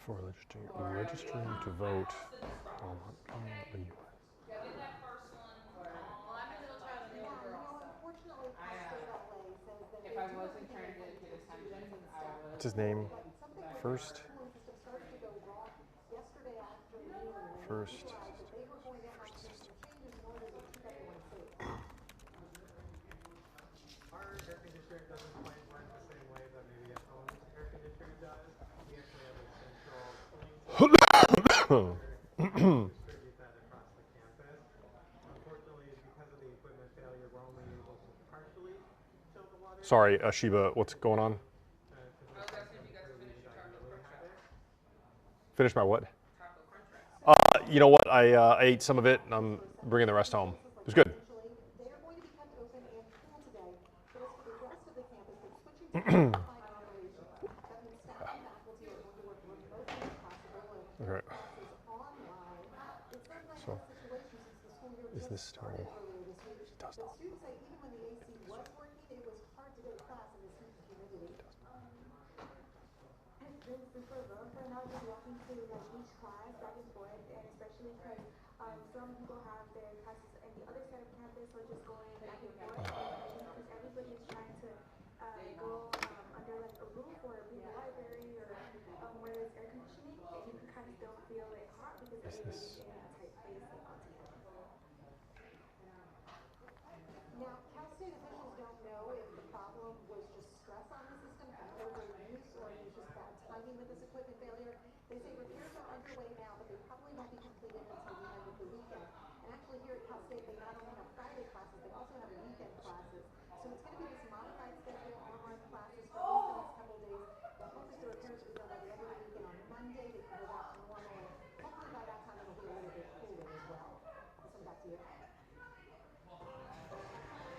For registering to vote while not being a U.S. What's his name? First. Our air conditioner doesn't quite work the same way that maybe a phone's air conditioner does. We actually have a central cooling system to distribute that across the campus. Unfortunately, because of the equipment failure, we're only able to partially chill the water. Sorry, Sheba, what's going on? Finish my what? You know what? I ate some of it, and I'm bringing the rest home. It was good. Okay. So, is this still? It does not. Is this? Now, Cal State officials don't know if the problem was just stress on the system from overuse or it was just bad timing with this equipment failure. They say repairs are underway now, but they probably won't be completed until the end of the weekend. And actually here at Cal State, they not only have Friday classes, they also have weekend classes. So it's going to be this modified schedule, online classes for at least the next couple of days. The hope is the repairs will be done by the end of the weekend on Monday. They can go back to normal. And hopefully by that time it'll be a little bit cooler as well. I'll send it back to you.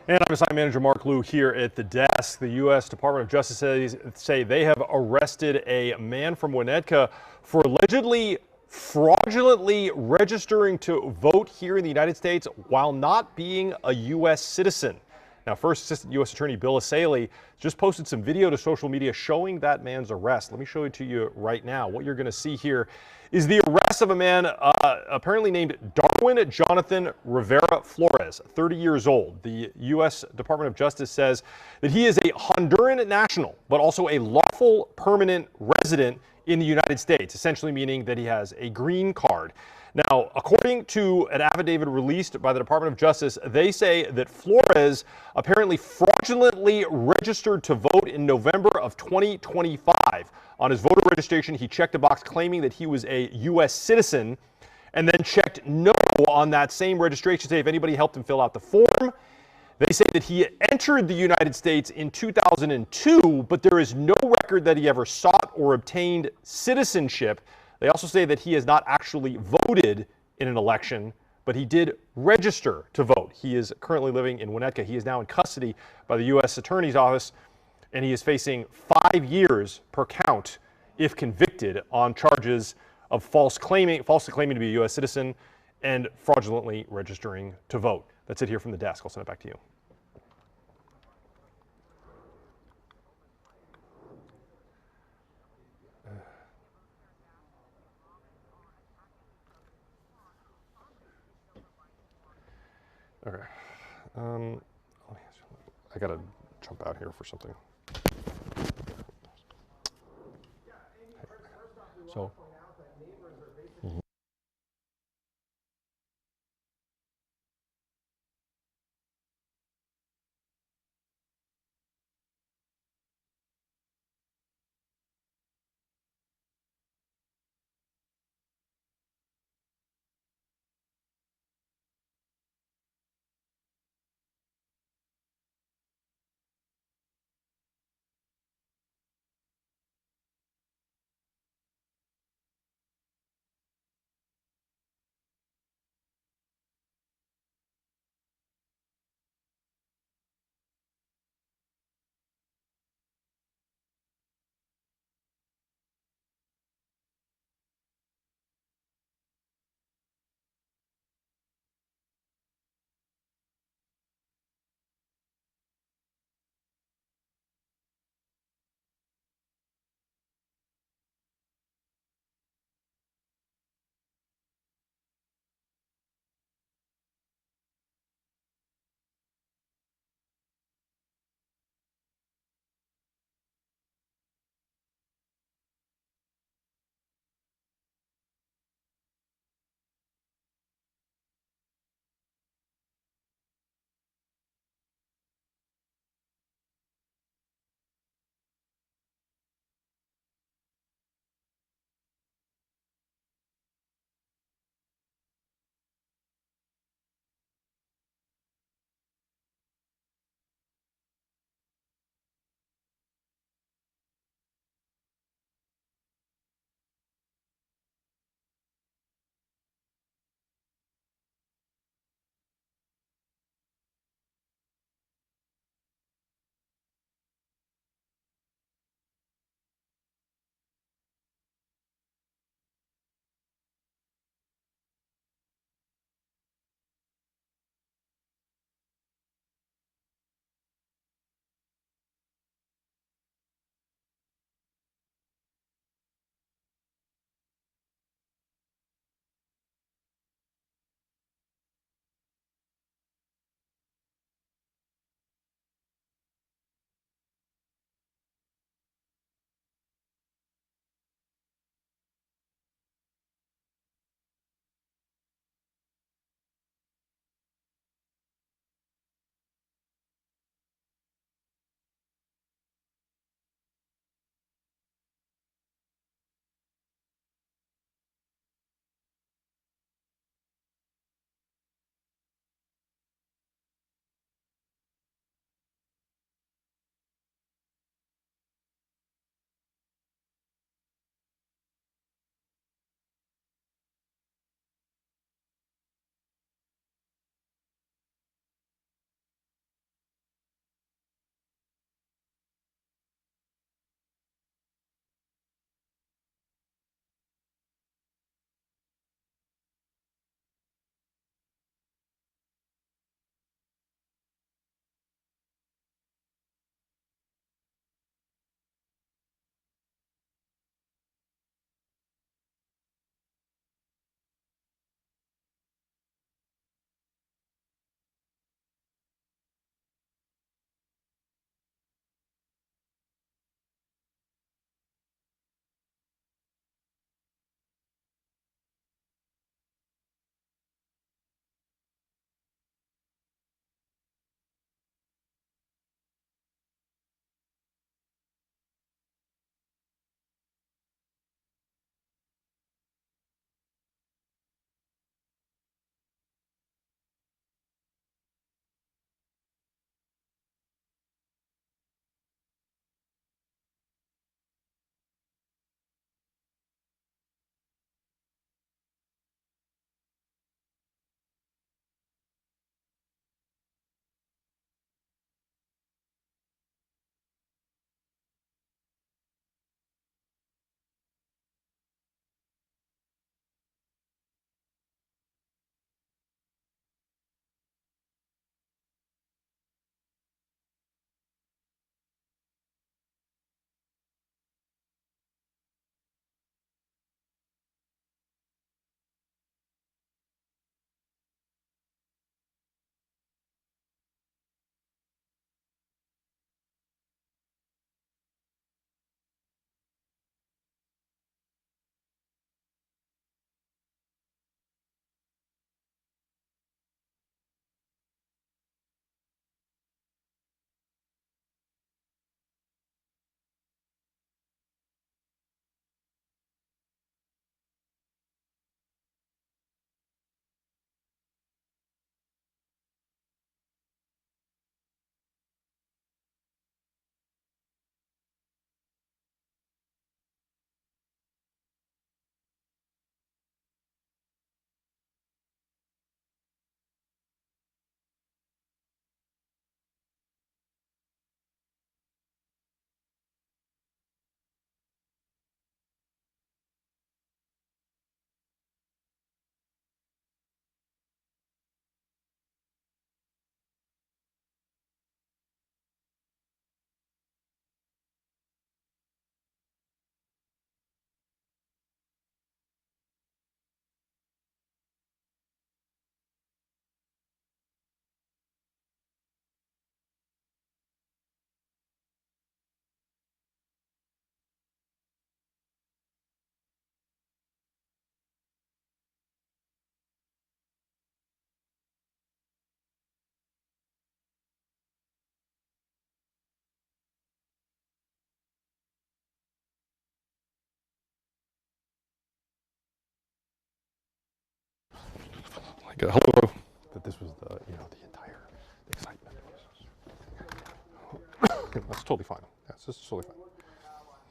And I'm assigned manager Mark Liu here at the desk. The U.S. Department of Justice say they have arrested a man from Winnetka for allegedly fraudulently registering to vote here in the United States while not being a U.S. citizen. Now, First Assistant U.S. Attorney Bill Asaley just posted some video to social media showing that man's arrest. Let me show it to you right now. What you're going to see here is the arrest of a man apparently named Darwin Jonathan Rivera Flores, 30 years old. The U.S. Department of Justice says that he is a Honduran national, but also a lawful permanent resident in the United States, essentially meaning that he has a green card. Now, according to an affidavit released by the Department of Justice, they say that Flores apparently fraudulently registered to vote in November of 2025. On his voter registration, he checked a box claiming that he was a U.S. citizen and then checked no on that same registration, say if anybody helped him fill out the form. They say that he entered the United States in 2002, but there is no record that he ever sought or obtained citizenship. They also say that he has not actually voted in an election, but he did register to vote. He is currently living in Winnetka. He is now in custody by the U.S. Attorney's Office, and he is facing 5 years per count if convicted on charges of falsely claiming to be a U.S. citizen and fraudulently registering to vote. That's it here from the desk. I'll send it back to you. Okay. I gotta jump out here for something. So. hello. That this was the the entire excitement. That's totally fine. Yes, this is totally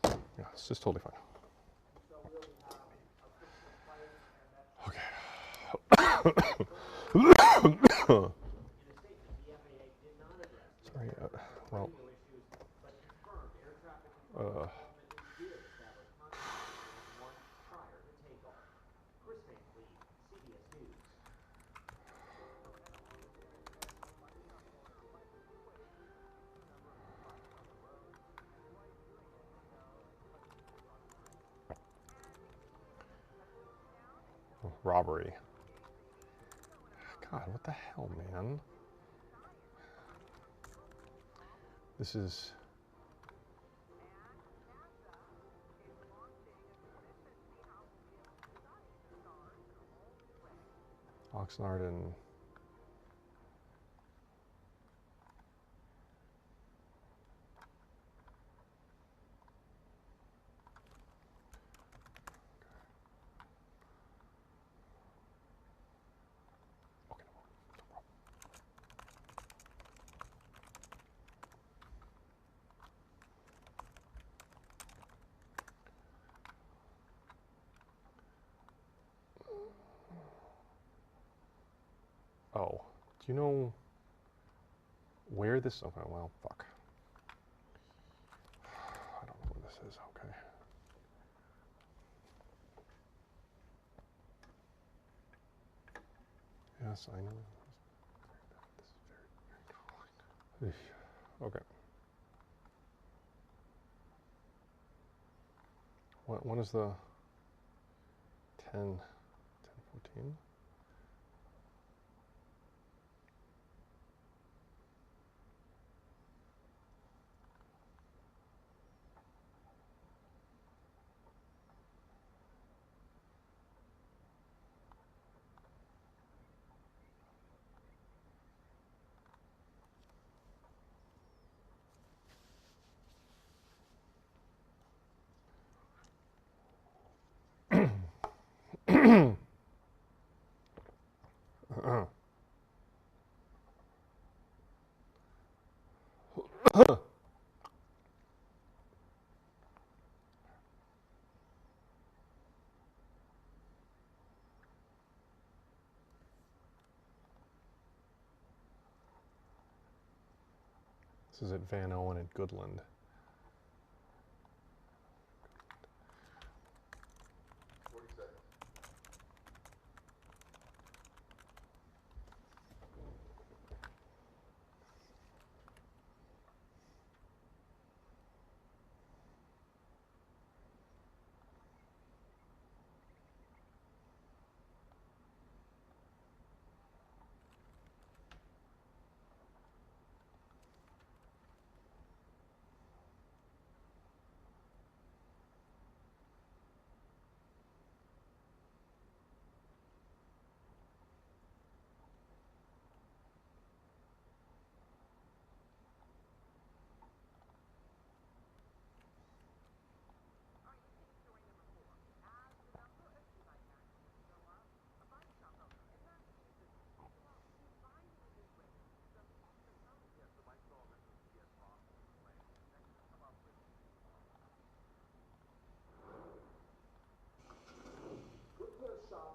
fine. Yeah, this is totally fine. Okay. Sorry. Well. Robbery. God, what the hell, man? This is... Oxnard and... Okay, no problem. Oh, do you know where this? Okay, well, fuck. I don't know where this is. Okay. Yes, I know. This is very, very okay. When is the 10, 14? This is at Van Owen at Goodland.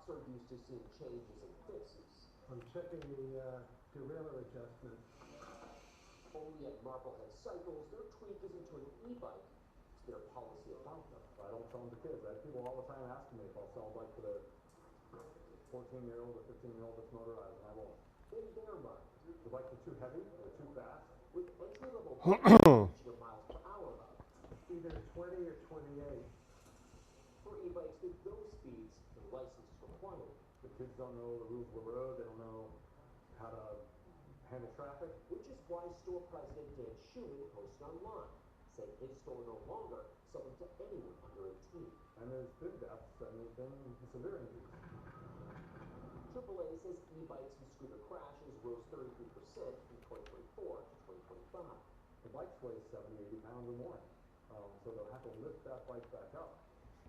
Are used to seeing changes and fixes. I'm checking the derailleur adjustment. Only at Marblehead Cycles, their tweak is into an e-bike. It's their policy about them. I don't sell them to kids. I have people all the time asking me if I'll sell a bike to their 14-year-old or 15-year-old that's motorized, and I won't. In their mind, The bikes are too heavy, they're too fast. with entry-level bikes reaching a miles per hour about. Either 20 or 28. For e-bikes with those speeds, the license is required. The kids don't know the rules of the road, they don't know how to handle traffic. Which is why store president Dan Schumann posted online, saying his store no longer sell them to anyone under 18. And there's been deaths and there's been severe injuries. AAA says e-bikes and scooter crashes rose 33% from 2024 to 2025. The bikes weigh 70, 80 pounds or more. So they'll have to lift that bike back up.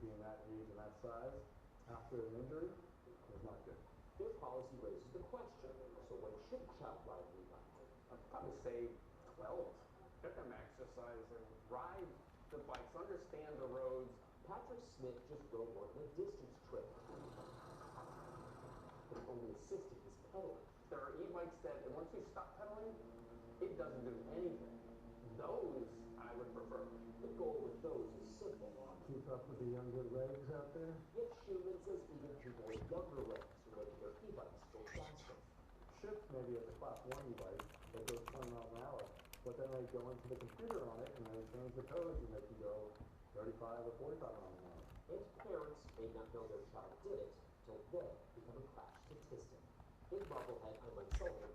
Being that age and that size after an injury is not good. Their policy raises the to say 12. Get them exercising, ride the bikes, understand the roads. Patrick Smith just rode one on a distance trip. But only assisted his pedaling. There are e-bikes that, once you stop pedaling, it doesn't do anything. Those I would prefer. The goal with those is simple. Keep up with the younger legs out there? Yet Schumann says even people with younger legs who make their e-bikes go faster. Shift maybe as a class 1 e-bike that goes 20 miles an hour, but then they go into the computer on it and they change the codes and they can go 35 or 45 miles an hour. And parents may not know their child did it till they become a crash statistic. In Marblehead, I'm Mike Sullivan.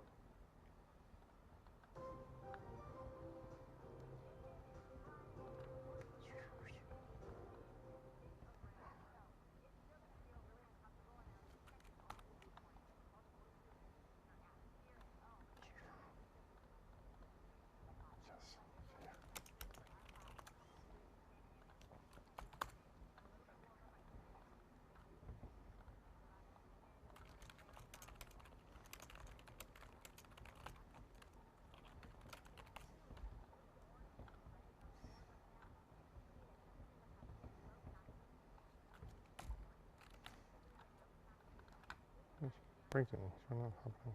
Breaking. We're not happening.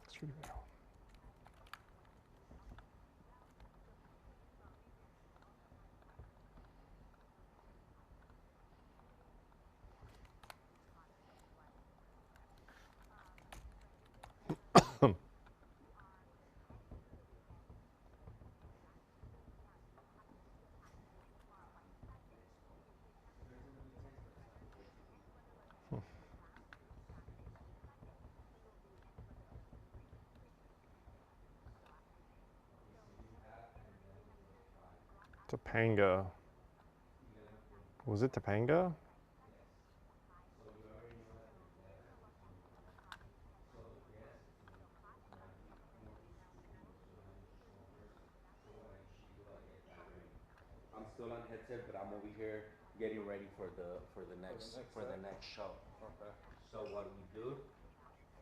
Street video. Topanga. Was it Topanga? I'm still on headset, but I'm over here getting ready for the next show. Okay. So what we do,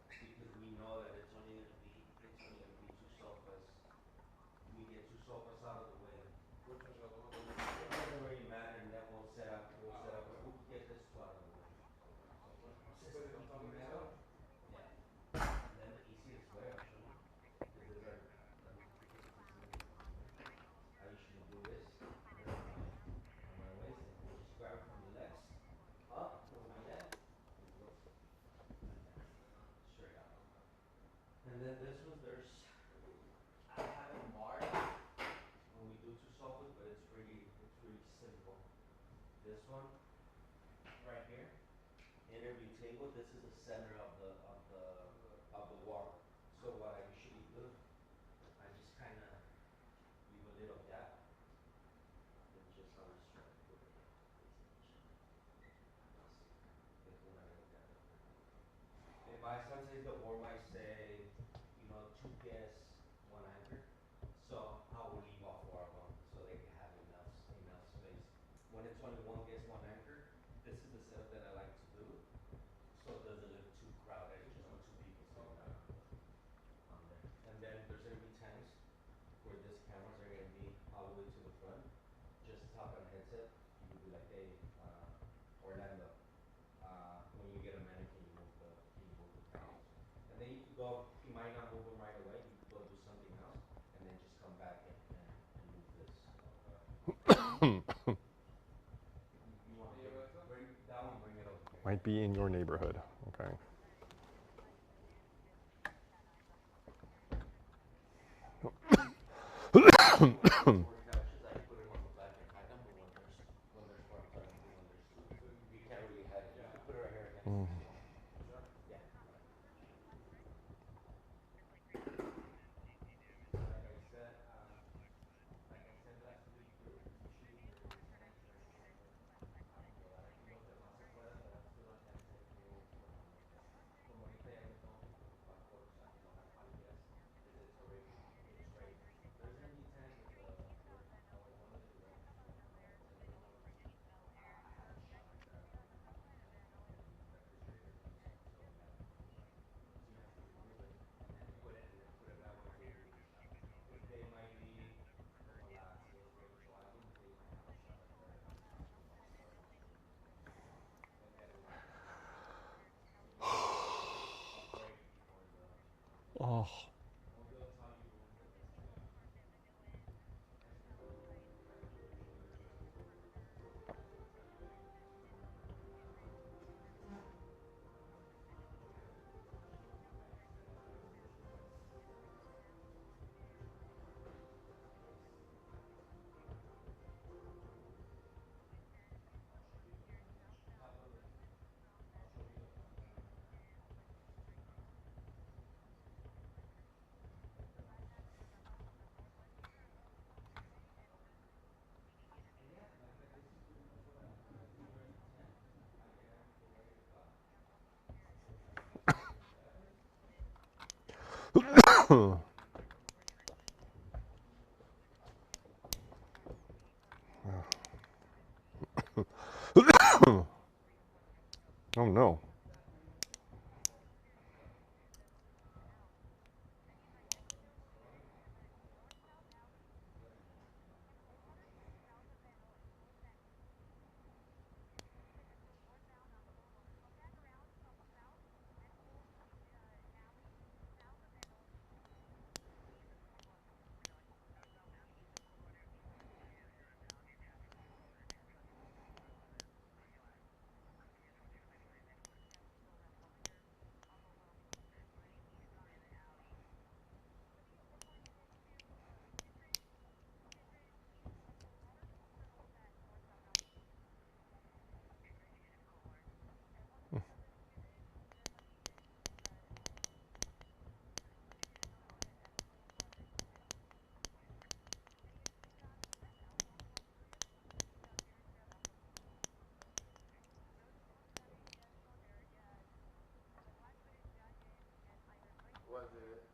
because we know that it's only gonna be two sofas. We get two sofas out of the way. Which one's the other one? It doesn't really matter, and then we'll set up. Who can get this two out of the way? Put it on top of each other? Yeah. And then the easiest way, actually, because these are I usually do this. This is on my waist, and we'll just grab it from the legs up over my head. Straight out. And then this one, I have it marked when we do two sofas, but it's pretty simple. This one, right here, interview table. This is the center of the wall. So what I usually do, I just kind of leave a little gap, and just always try to put it there's una little gap. In my son says the board might say, two guests, one anchor. So I will leave off four of them so they can have enough space. When it's only one guest, one anchor, this is the setup that I like to do. So it doesn't look too crowded, two people sitting on there. And then there's gonna be times where these cameras are gonna be all the way to the front. Just talk on headset. You could be like, hey, Orlando, when you get a mannequin, can you move the cameras? And then you could go, he might not move them right away, you could go do something else, and then just come back and move this. You want to bring that one, bring it over here. Might be in your neighborhood. Okay. Four couches, I put them on the back and hide them, but when there's what I'm talking about, when you can't really hide it. You can put it right here against the wall. Yeah. Like I said last week, usually there is an extra shoulder lo que más se pueda, but I'm still on headset por ahorita. Como ahorita ya me tengo que preocupar por, o sea, que no haya fallillas, because it's already, it's right. There's gonna be times with the Oh. Oh no. Was it?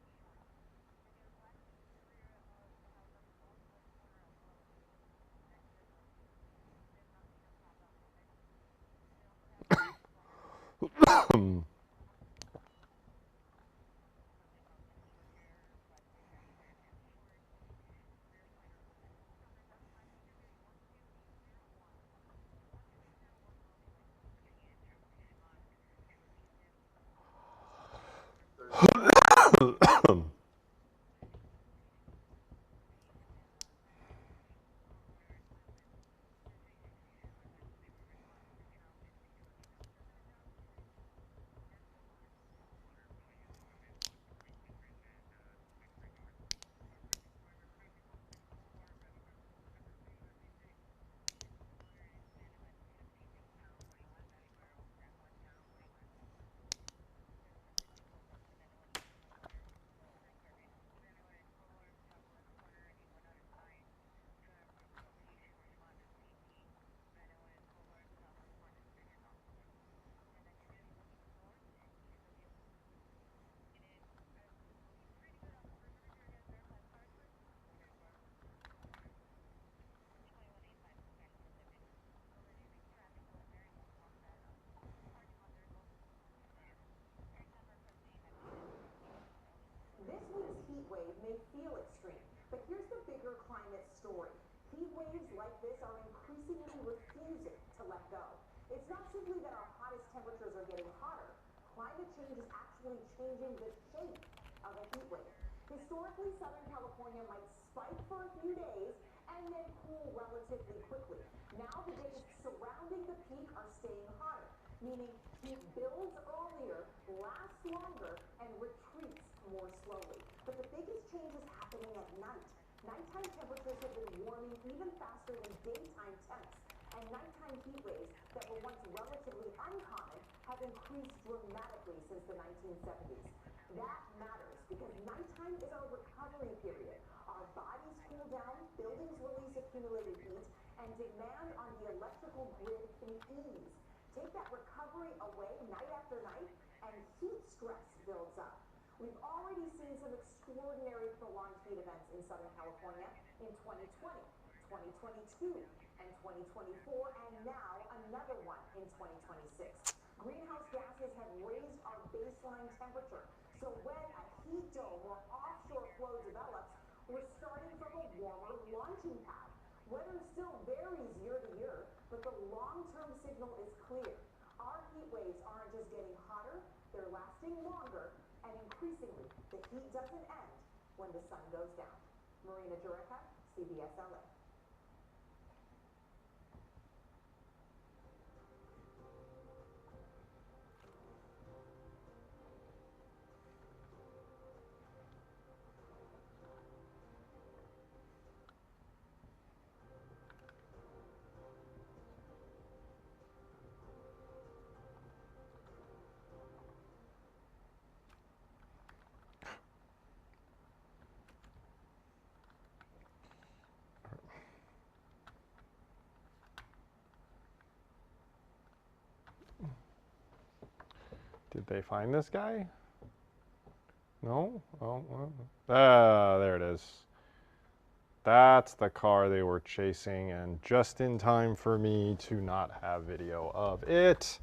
This week's heat wave may feel extreme, but here's the bigger climate story. Heat waves like this are increasingly refusing to let go. It's not simply that our hottest temperatures are getting hotter. Climate change is actually changing the shape of a heat wave. Historically, Southern California might spike for a few days and then cool relatively quickly. Now the days surrounding the peak are staying hotter, meaning heat builds earlier, lasts longer, and retreats more slowly. But the biggest change is happening at night. Nighttime temperatures have been warming even faster than daytime temps, and nighttime heat waves that were once relatively uncommon have increased dramatically since the 1970s. That matters because nighttime is our recovery period. Our bodies cool down, buildings release accumulated heat, and demand on the electrical grid can ease. Take that recovery away night after night, and heat stress builds up. We've already seen some extraordinary prolonged heat events in Southern California in 2020, 2022, and 2024, and now another one in 2026. Greenhouse gases have raised our baseline temperature. So when a heat dome or offshore flow develops, we're starting from a warmer launching pad. Weather still varies year to year, but the long-term signal is clear. Our heat waves aren't just getting hotter, they're lasting longer and increasingly The heat doesn't end when the sun goes down. Marina Jurica, CBS LA. Did they find this guy? No? Oh, well. Ah, there it is. That's the car they were chasing, and just in time for me to not have video of it.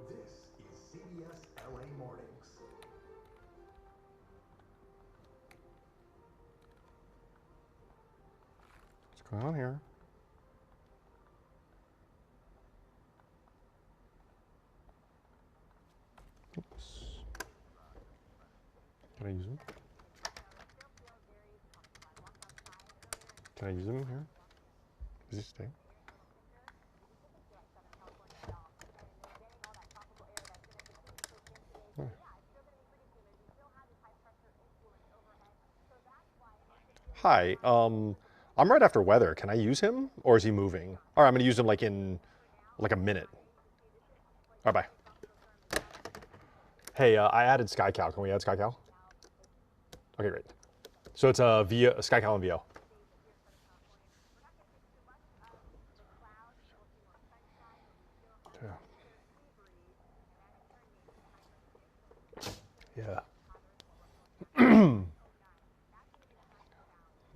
This is CBS LA Mornings. What's going on here? Oops. Can I use them? Can I use them here? Is he staying? Oh. Hi, I'm right after weather. Can I use him, or is he moving? All right, I'm gonna use him like in like a minute. All right, bye. Hey, I added SkyCal. Can we add SkyCal? Okay, great. So it's via SkyCal and VO. Yeah.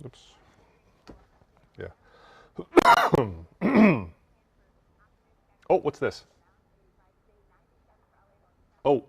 Oops. Yeah. Oh, what's this? Oh.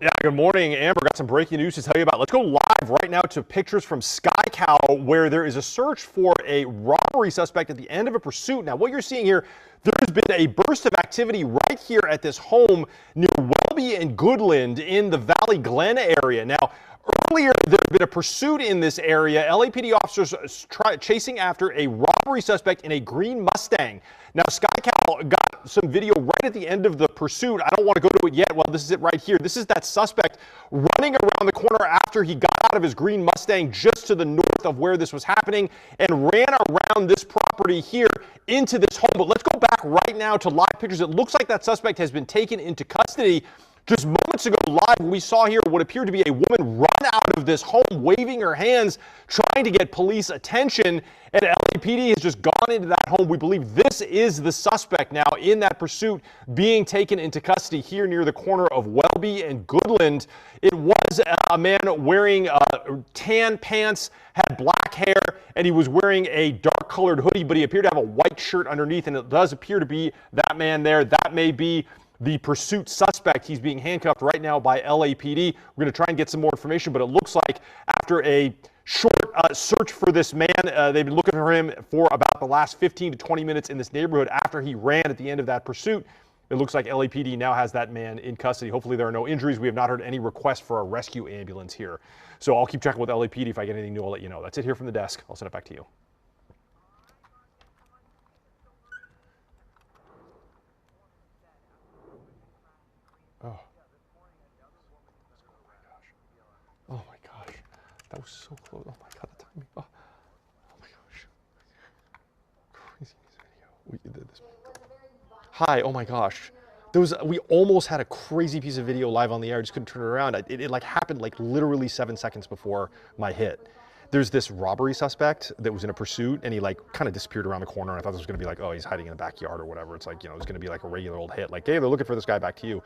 Yeah, good morning, Amber. Got some breaking news to tell you about. Let's go live right now to pictures from SkyCal, where there is a search for a robbery suspect at the end of a pursuit. Now, what you're seeing here, there has been a burst of activity right here at this home near Welby and Goodland in the Valley Glen area. Now, earlier, there had been a pursuit in this area. LAPD officers chasing after a robber robbery suspect in a green Mustang. Now, SkyCal got some video right at the end of the pursuit. I don't want to go to it yet. Well, this is it right here. This is that suspect running around the corner after he got out of his green Mustang just to the north of where this was happening and ran around this property here into this home. But let's go back right now to live pictures. It looks like that suspect has been taken into custody. Just moments ago, live, we saw here what appeared to be a woman run out of this home, waving her hands, trying to get police attention. And LAPD has just gone into that home. We believe this is the suspect now in that pursuit being taken into custody here near the corner of Welby and Goodland. It was a man wearing tan pants, had black hair, and he was wearing a dark colored hoodie, but he appeared to have a white shirt underneath, and it does appear to be that man there. That may be the pursuit suspect. He's being handcuffed right now by LAPD. We're going to try and get some more information, but it looks like after a short search for this man, they've been looking for him for about the last 15 to 20 minutes in this neighborhood after he ran at the end of that pursuit. It looks like LAPD now has that man in custody. Hopefully there are no injuries. We have not heard any requests for a rescue ambulance here. So I'll keep checking with LAPD. If I get anything new, I'll let you know. That's it here from the desk. I'll send it back to you. Oh. Oh my gosh. That was so close. Oh my god, the timing. Oh my gosh. Crazy video. We did this. Hi, oh my gosh. We almost had a crazy piece of video live on the air. I just couldn't turn it around. It like happened like literally 7 seconds before my hit. There's this robbery suspect that was in a pursuit, and he like kind of disappeared around the corner. And I thought this was gonna be like, oh, he's hiding in the backyard or whatever. It's like, you know, it's gonna be like a regular old hit. Like, hey, they're looking for this guy, back to you.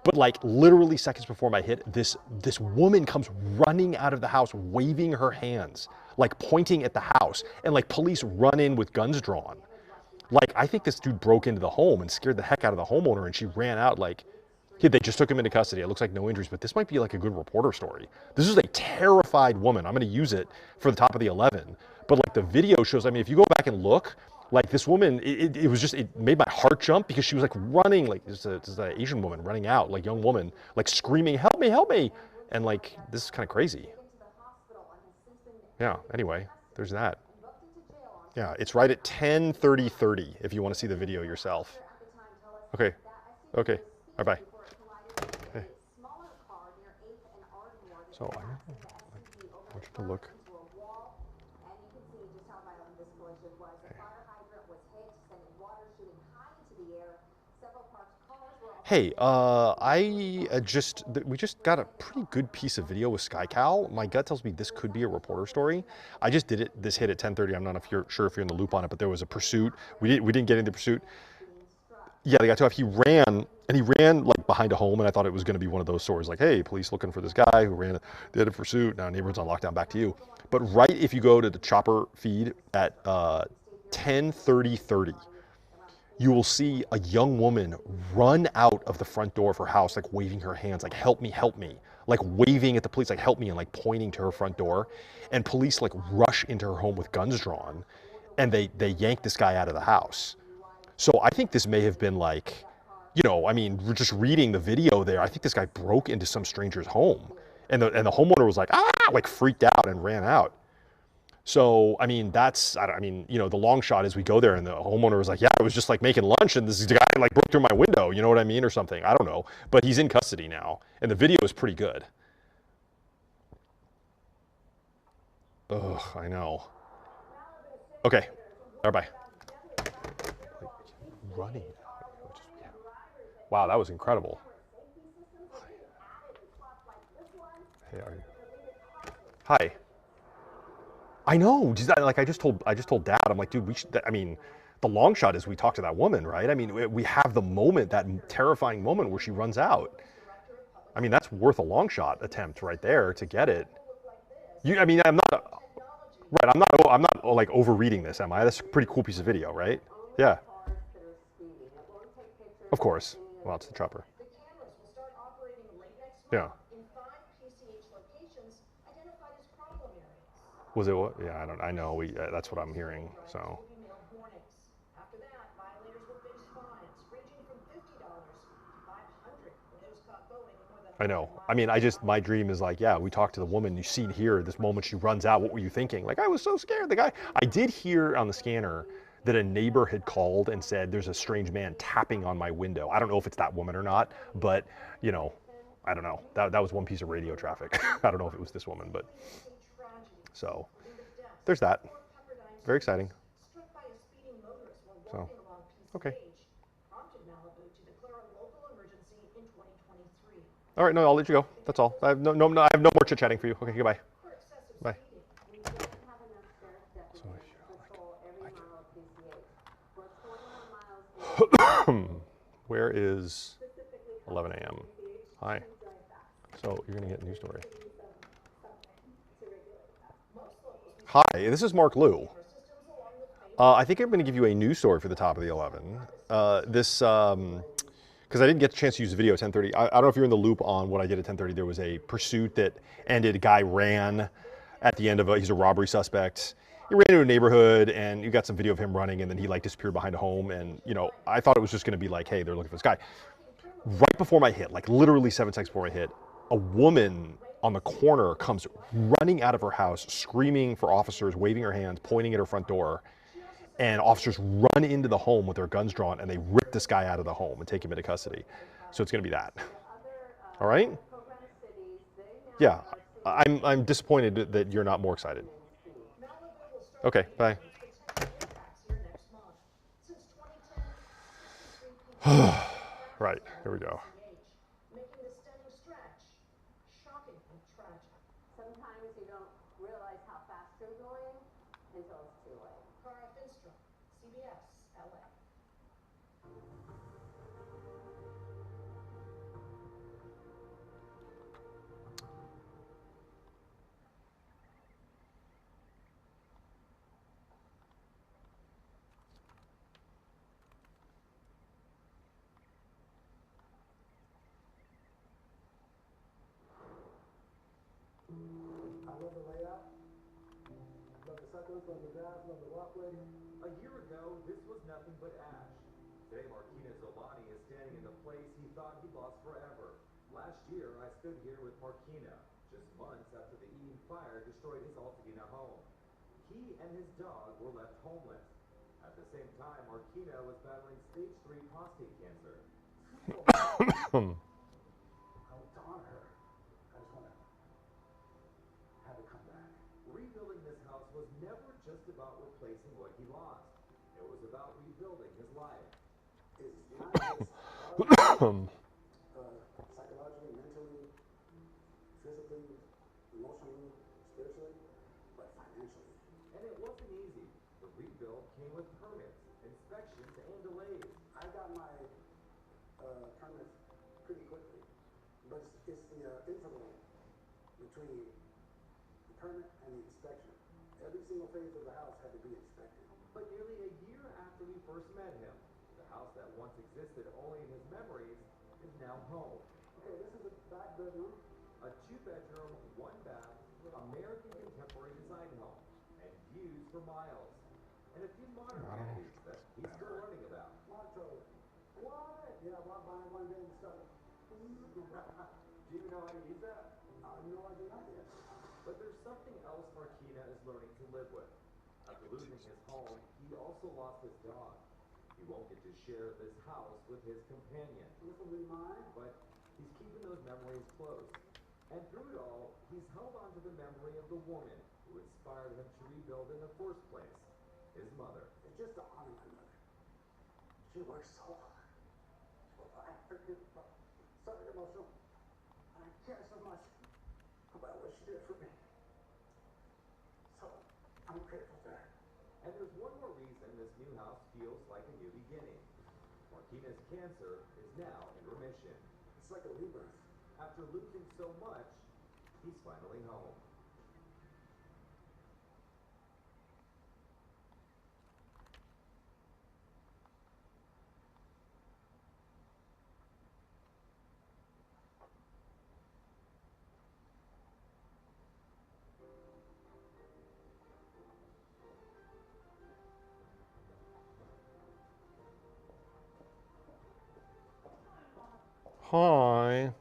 But like literally seconds before my hit, this woman comes running out of the house, waving her hands, like pointing at the house, and like police run in with guns drawn. Like, I think this dude broke into the home and scared the heck out of the homeowner, and she ran out. Like, they just took him into custody. It looks like no injuries, but this might be like a good reporter story. This is a terrified woman. I'm going to use it for the top of the 11. But like the video shows, I mean, if you go back and look, like this woman, it was just, it made my heart jump because she was like running, like this is an Asian woman running out, like young woman, like screaming, help me, help me. And like, this is kind of crazy. Yeah, anyway, there's that. Yeah, it's right at 10:30 if you want to see the video yourself. Okay, okay, bye-bye. Okay. So I want you to look. Hey, we just got a pretty good piece of video with SkyCal. My gut tells me this could be a reporter story. I just did it. This hit at 10:30. I'm not sure if you're in the loop on it, but there was a pursuit. We didn't get into the pursuit. Yeah, they got to. He ran like behind a home, and I thought it was going to be one of those stories like, hey, police looking for this guy who ran. They had a pursuit. Now neighborhood's on lockdown. Back to you. But right, if you go to the chopper feed at 10:30. You will see a young woman run out of the front door of her house, like waving her hands, like help me, like waving at the police, like help me, and like pointing to her front door. And police like rush into her home with guns drawn, and they yank this guy out of the house. So I think this may have been like, you know, I mean, we're just reading the video there. I think this guy broke into some stranger's home, and the homeowner was like, like freaked out and ran out. So, I mean, you know, the long shot is we go there and the homeowner was like, yeah, I was just like making lunch and this guy like broke through my window, you know what I mean, or something. I don't know. But he's in custody now and the video is pretty good. Ugh, I know. Okay, bye-bye. Running. Wow, that was incredible. Hey, are you? Hi. I know. Like I just told Dad. I'm like, dude, we should. I mean, the long shot is we talk to that woman, right? I mean, we have the moment, that terrifying moment where she runs out. I mean, that's worth a long shot attempt right there to get it. I mean, I'm not like overreading this, am I? That's a pretty cool piece of video, right? Yeah. Of course. Well, it's the chopper. Yeah. Was it what? Yeah, I know. That's what I'm hearing. So. After that, violators will face fines ranging from $50 to $500 for those caught going more than I know. I mean, my dream is like, yeah, we talked to the woman, you see here, this moment she runs out, what were you thinking? Like, I was so scared. The guy, I did hear on the scanner that a neighbor had called and said, there's a strange man tapping on my window. I don't know if it's that woman or not, but, you know, I don't know. That was one piece of radio traffic. I don't know if it was this woman, but, so, there's that. Very exciting. So, okay. All right, no, I'll let you go. That's all. I have no more chit chatting for you. Okay, goodbye. Bye. Where is 11 a.m.? Hi. So you're gonna get a news story. Hi, this is Mark Liu. I think I'm going to give you a news story for the top of the 11. Because I didn't get the chance to use the video at 10:30. I don't know if you're in the loop on what I did at 10:30. There was a pursuit that ended. A guy ran at the end of he's a robbery suspect. He ran into a neighborhood, and you got some video of him running, and then he like disappeared behind a home. And you know, I thought it was just going to be like, hey, they're looking for this guy. Right before my hit, like literally 7 seconds before my hit, a woman on the corner comes running out of her house, screaming for officers, waving her hands, pointing at her front door. And officers run into the home with their guns drawn, and they rip this guy out of the home and take him into custody. So it's going to be that. All right? Yeah, I'm disappointed that you're not more excited. Okay, bye. Right, here we go. Sometimes you don't realize how fast you're going until it's too late. CBS, LA. I love the layout. Love the suckers, love the grass, love the walkway. A year ago, this was nothing but ash. Today, Marquina Zolani is standing in the place he thought he lost forever. Last year, I stood here with Marquina, just months after the Eden fire destroyed his Altadena home. He and his dog were left homeless. At the same time, Marquina was battling stage 3 prostate cancer. I was on her. I just want to have it come back. Rebuilding this house was never just about replacing what he lost. It was about rebuilding his life. It's not just psychologically, mentally, physically, emotionally, spiritually, but financially. And it wasn't easy. The rebuild came with permits, inspections, and delays. I got my permits pretty quickly, but it's the interval between the permit and the inspection. Every single phase of the house had to be inspected. But nearly a year after we first met him, the house that once existed only in his memories is now home. Okay, this is a back bedroom. A 2-bedroom, 1-bath, American contemporary design home, and views for miles. And a few modern amenities that he's still learning about. Monto. What? Yeah, I walked by one day and started. Do you even know how to use that? No, I do not yet. But there's something else Marquina is learning to live with. After losing his home, he also lost his dog. He won't get to share this house with his companion. This will be mine. But he's keeping those memories close. And through it all, he's held on to the memory of the woman who inspired him to rebuild in the first place, his mother. It's just to honor my mother. She worked so hard. I forget, so emotional. I care so much about what she did for me. So, I'm grateful to her. And there's one more reason this new house feels like a new beginning. Marquina's cancer is now in remission. It's like a rebirth. After losing so much, he's finally home. Hi.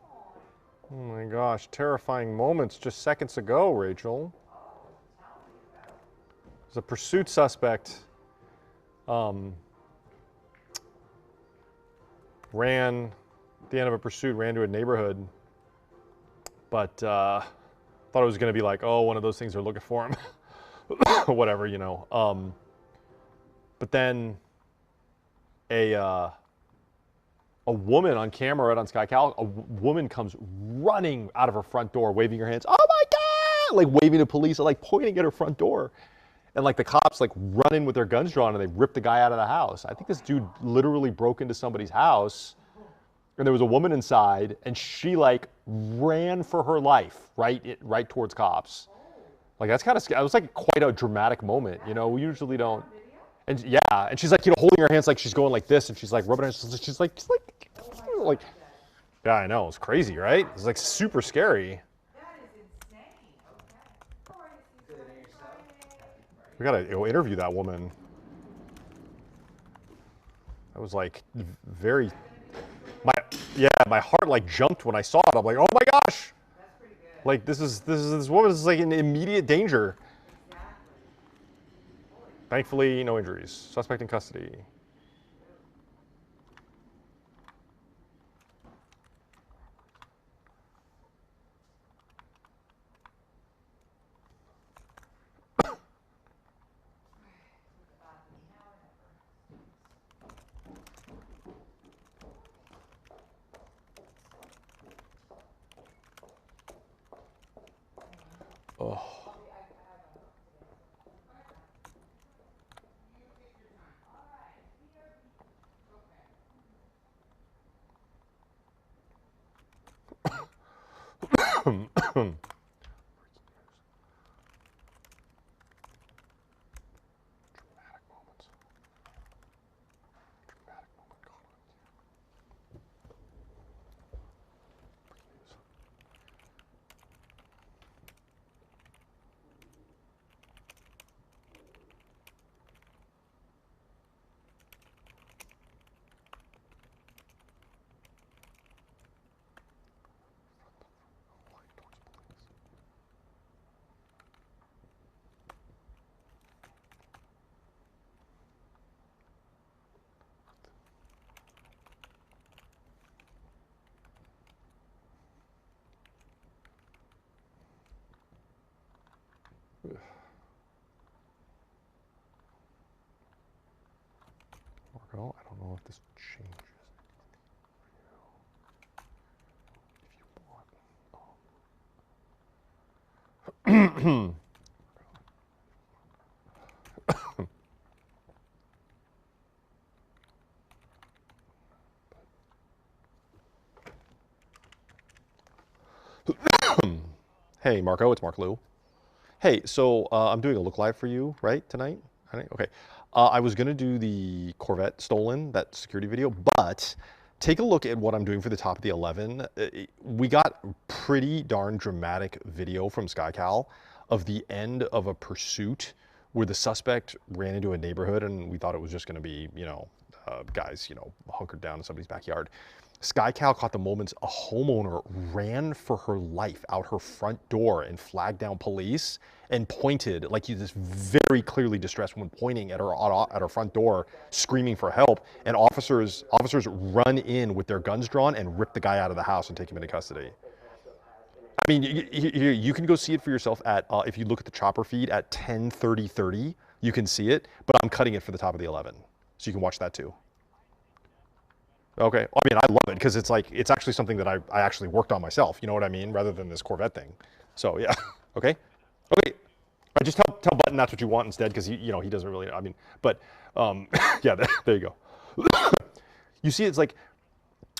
gosh, terrifying moments just seconds ago, Rachel. There's a pursuit suspect ran, at the end of a pursuit, ran to a neighborhood, but thought it was going to be like, oh, one of those things are looking for him. Whatever, you know. But then a woman on camera right on SkyCal, a woman comes running out of her front door, waving her hands, oh my God, like waving to police, like pointing at her front door. And like the cops like run in with their guns drawn and they rip the guy out of the house. I think this dude literally broke into somebody's house and there was a woman inside and she like ran for her life right towards cops. Like that's kind of scary. It was like quite a dramatic moment, you know. We usually don't. And yeah, and she's like, you know, holding her hands like she's going like this, and she's like rubbing her hands. She's like, yeah, I know. It's crazy, right? It's like super scary. We gotta go interview that woman. That was like very, my heart like jumped when I saw it. I'm like, oh my gosh. Like this woman is like in immediate danger. Thankfully, no injuries. Suspect in custody. Oh. Marco, I don't know if this changes if you want. Hey, Marco, it's Mark Liu. Hey, so I'm doing a look live for you, right, tonight? Okay. I was going to do the Corvette stolen, that security video, but take a look at what I'm doing for the top of the 11. We got pretty darn dramatic video from SkyCal of the end of a pursuit where the suspect ran into a neighborhood and we thought it was just going to be, you know, guys, you know, hunkered down in somebody's backyard. SkyCal caught the moments a homeowner ran for her life out her front door and flagged down police and pointed, like this very clearly distressed woman pointing at her front door, screaming for help. And officers run in with their guns drawn and rip the guy out of the house and take him into custody. I mean, you can go see it for yourself at, if you look at the chopper feed at 10:30, you can see it, but I'm cutting it for the top of the 11. So you can watch that too. Okay, I mean, I love it because it's like, it's actually something that I actually worked on myself, you know what I mean? Rather than this Corvette thing. So yeah, okay. Okay, I just tell Button that's what you want instead because he doesn't really, I mean, but yeah, there you go. You see, it's like,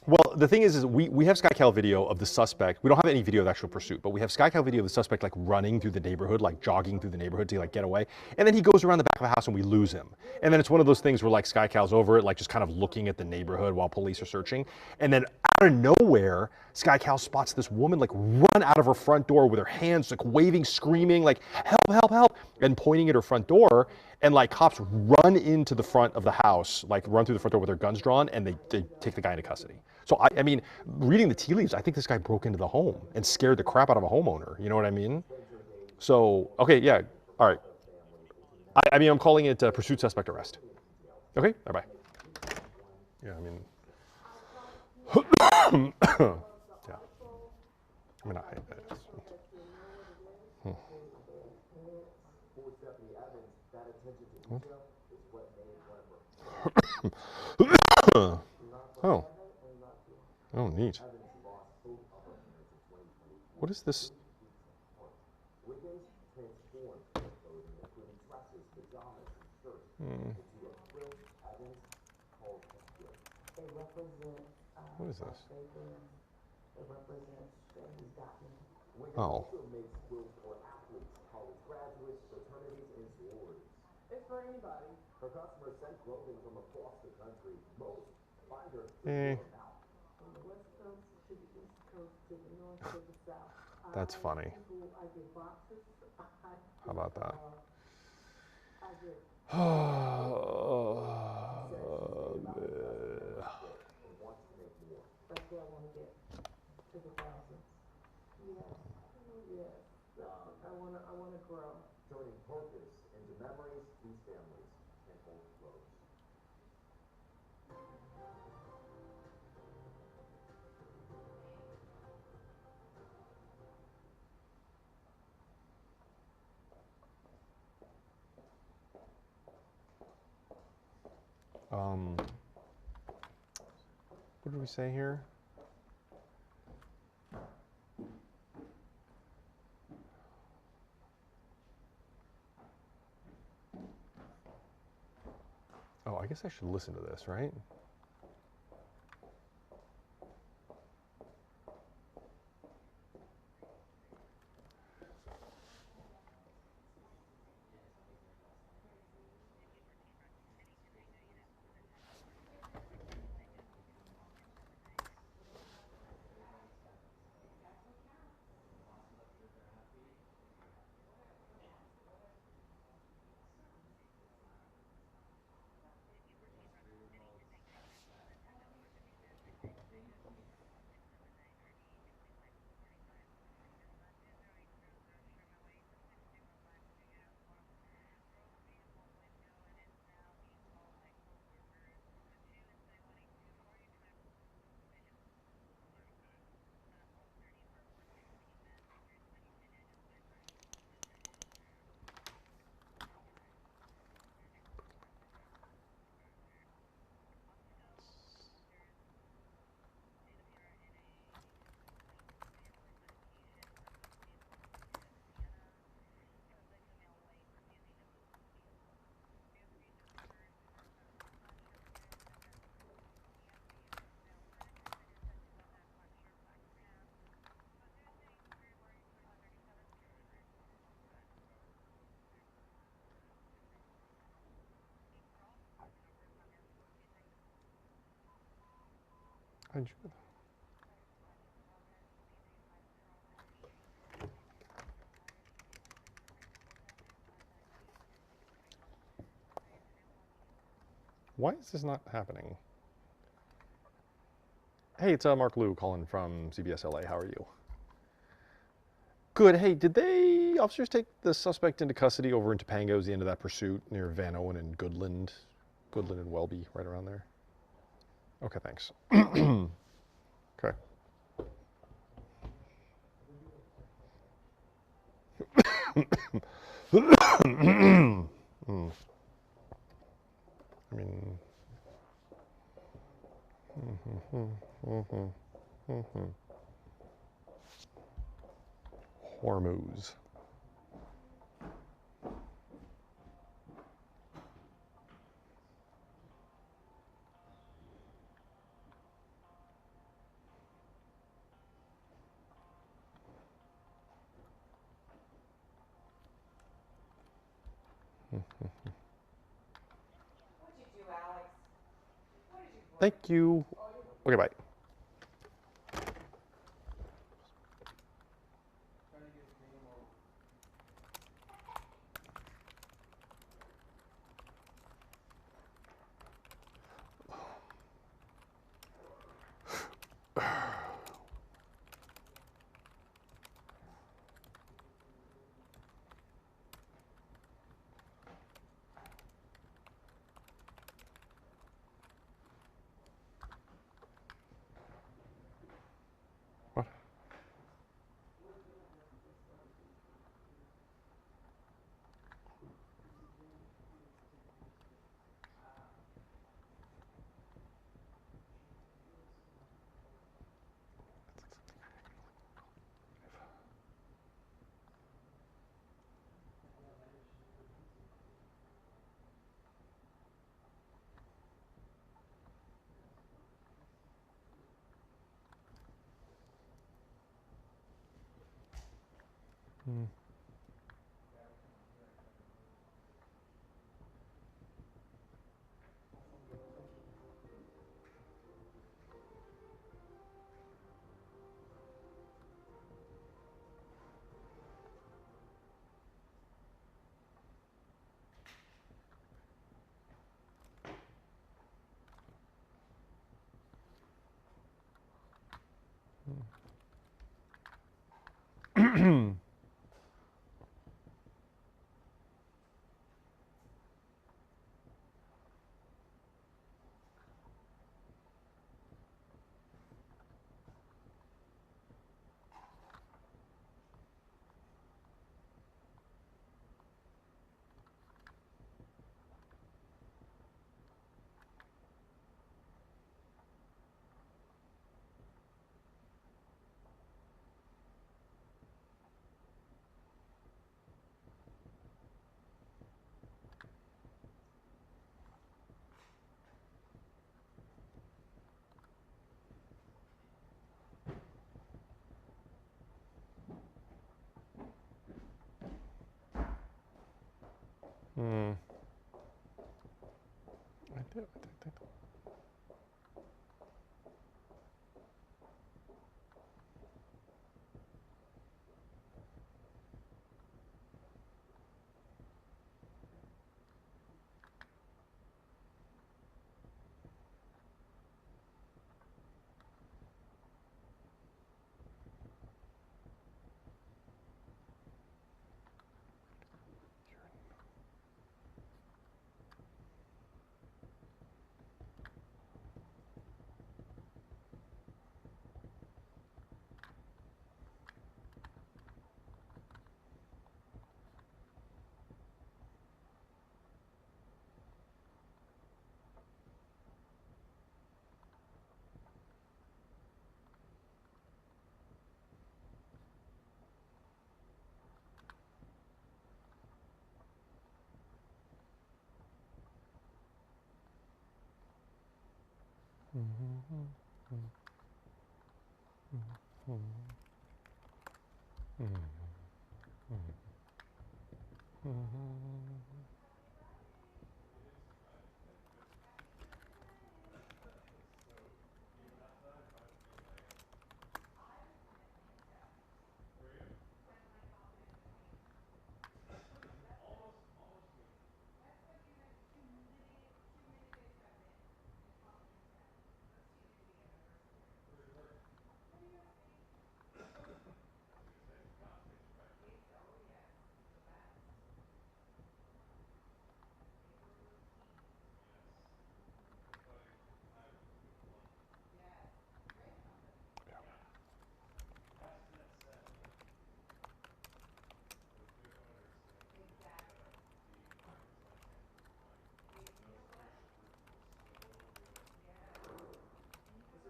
well, the thing is we have SkyCal video of the suspect. We don't have any video of the actual pursuit, but we have SkyCal video of the suspect like running through the neighborhood, like jogging through the neighborhood to like get away. And then he goes around the back of the house and we lose him. And then it's one of those things where like SkyCal's over it, like just kind of looking at the neighborhood while police are searching. And then out of nowhere, SkyCal spots this woman like run out of her front door with her hands like waving, screaming like, help, help, help, and pointing at her front door. And like cops run into the front of the house, like run through the front door with their guns drawn, and they take the guy into custody. So I mean, reading the tea leaves, I think this guy broke into the home and scared the crap out of a homeowner. You know what I mean? So, okay, yeah, all right. I mean, I'm calling it pursuit suspect arrest. Okay, bye-bye. Yeah, I mean, yeah. I mean, For Stephanie Evans, that attention to detail is what made one of her oh. Oh, neat. Evans lost both of her parents in 2020. What is this? Weekdays transformed her clothing, including dresses, pajamas, and shirts, into a Chris Evans called Good. It represents, What is this? it represents that he's gotten. Wiggins Oh. also makes quilts for athletes, college graduates, fraternities, and sororities. It's for anybody. Her customers send clothing from across the country. Most find her Eh. through mouth. From the west coast to the east coast to the north to the south. That's funny. I get boxes. How about that? I get that's where I want to get to the thousands. Yes, yes. I want to grow. Turning purpose into memories these families can hold close. What did we say here? Oh, I guess I should listen to this, right? Why is this not happening? Hey, it's Mark Liu calling from CBS LA. How are you? Good. Hey, did officers take the suspect into custody over in Topanga's, the end of that pursuit near Van Owen and Goodland and Welby, right around there? Okay, thanks. Okay. I mean, Hormuz. What'd you do, Alex? What did you do? Thank you. Okay, bye. This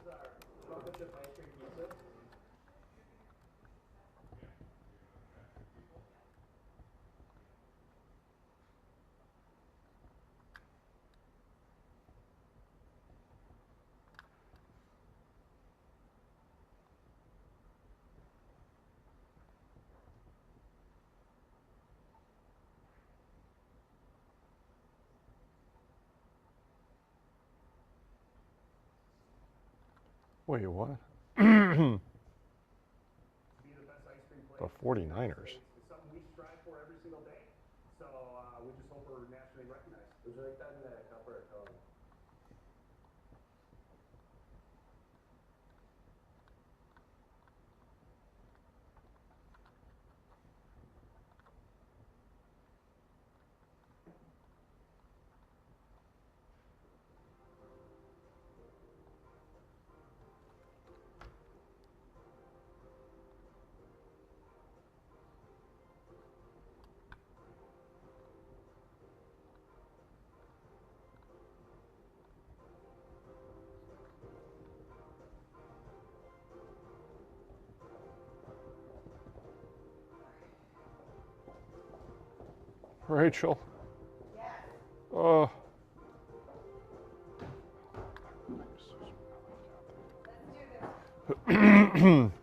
is our chocolate chip ice cream pizza. Wait, what? To be the best ice cream place. The 49ers. It's something we strive for every single day. So we just hope we're nationally recognized. Would you like that in a cup or a cone? Rachel. Oh. Let's do this.